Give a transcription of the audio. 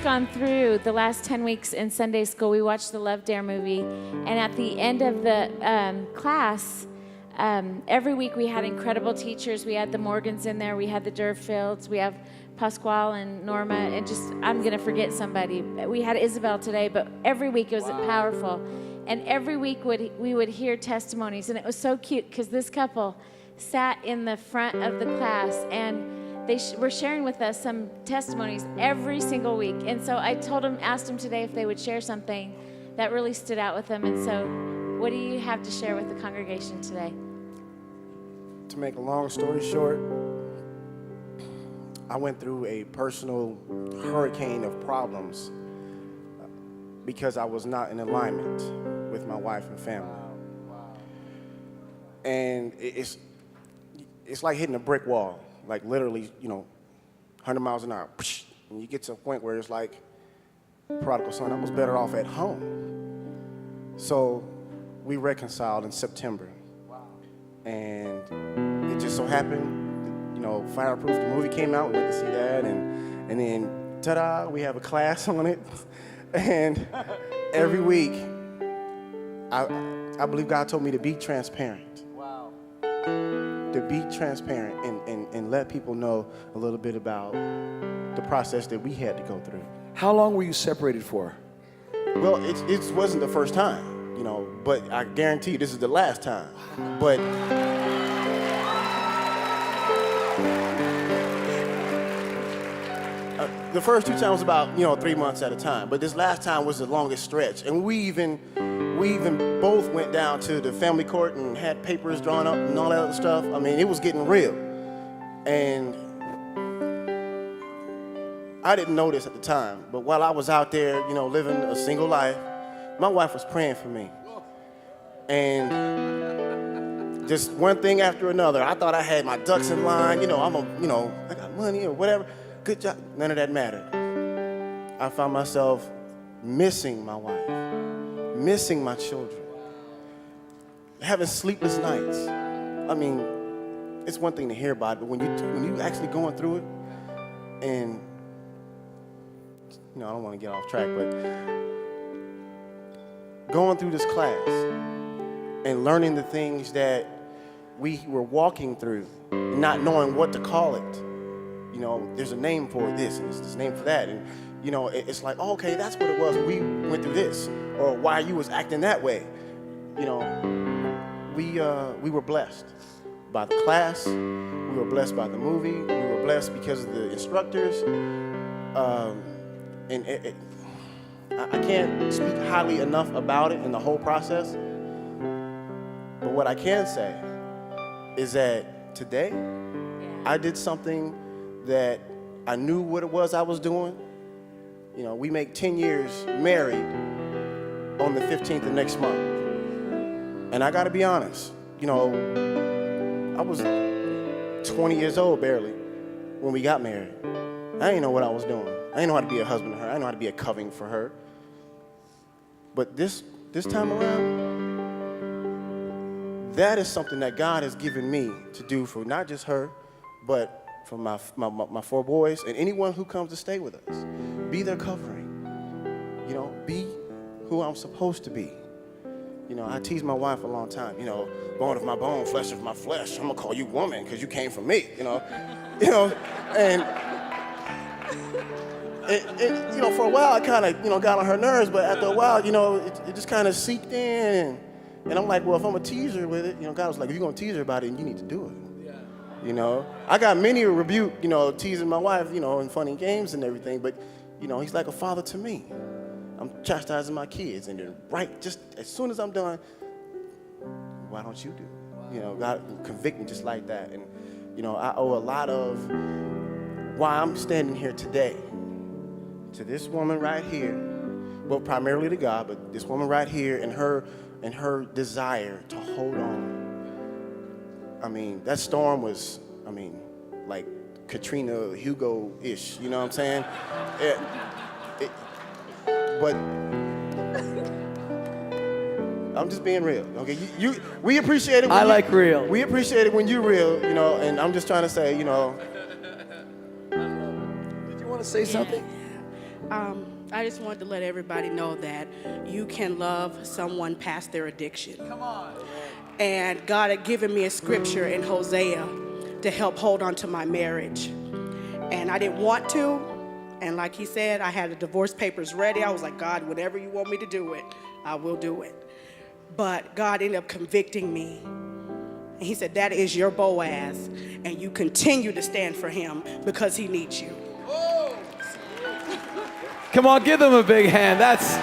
gone through the last 10 weeks in Sunday school. We watched the Love Dare movie, and at the end of the class, every week we had incredible teachers. We had the Morgans in there. We had the Durfields. We have Pasquale and Norma, and I'm going to forget somebody. We had Isabel today, but every week it was powerful. And every week we would hear testimonies, and it was so cute because this couple sat in the front of the class, and they were sharing with us some testimonies every single week. And so I asked them today if they would share something that really stood out with them. And so what do you have to share with the congregation today? To make a long story short, I went through a personal hurricane of problems because I was not in alignment with my wife and family. And it's like hitting a brick wall, like literally, 100 miles an hour. And you get to a point where it's like, prodigal son, I was better off at home. So we reconciled in September. And it just so happened, Fireproof, the movie came out, we went to see that, and then, ta-da, we have a class on it. And every week, I believe God told me to be transparent. Wow. To be transparent and let people know a little bit about the process that we had to go through. How long were you separated for? Well, it wasn't the first time, but I guarantee you this is the last time. But the first two times was about, 3 months at a time. But this last time was the longest stretch. And we even both went down to the family court and had papers drawn up and all that other stuff. I mean, it was getting real. And I didn't know this at the time, but while I was out there, living a single life, my wife was praying for me. And just one thing after another, I thought I had my ducks in line, I got money or whatever. Good job. None of that mattered. I found myself missing my wife, missing my children, having sleepless nights. I mean, it's one thing to hear about it, but when you actually going through it, and I don't want to get off track, but going through this class and learning the things that we were walking through, and not knowing what to call it. There's a name for this, and there's a name for that, and it's like, oh, okay, that's what it was. We went through this, or why you was acting that way. We were blessed by the class. We were blessed by the movie. We were blessed because of the instructors. And I can't speak highly enough about it in the whole process. But what I can say is that today I did something that I knew what it was I was doing. We make 10 years married on the 15th of next month. And I gotta be honest, I was 20 years old barely when we got married. I didn't know what I was doing. I didn't know how to be a husband to her. I didn't know how to be a covering for her. But this time around, that is something that God has given me to do for not just her, but for my 4 boys and anyone who comes to stay with us. Be their covering. Be who I'm supposed to be. I teased my wife a long time. Bone of my bone, flesh of my flesh. I'm gonna call you woman because you came from me. And for a while I kind of got on her nerves, but after a while, it just kind of seeped in. And I'm like, well, if I'm gonna tease her with it, God was like, if you're gonna tease her about it, you need to do it. I got many a rebuke, teasing my wife, in funny games and everything, but, he's like a father to me. I'm chastising my kids, and then just as soon as I'm done, why don't you do it? God convict me just like that. And, I owe a lot of why I'm standing here today to this woman right here, well, primarily to God, but this woman right here and her desire to hold on. I mean, that storm was, like Katrina Hugo-ish, you know what I'm saying? But I'm just being real, okay? We appreciate it. I like real. We appreciate it when you're real, and I'm just trying to say, Did you want to say something? I just wanted to let everybody know that you can love someone past their addiction. Come on. And God had given me a scripture in Hosea to help hold on to my marriage. And I didn't want to. And like he said, I had the divorce papers ready. I was like, God, whatever you want me to do it, I will do it. But God ended up convicting me. And he said, that is your Boaz. And you continue to stand for him because he needs you. Come on, give them a big hand. That's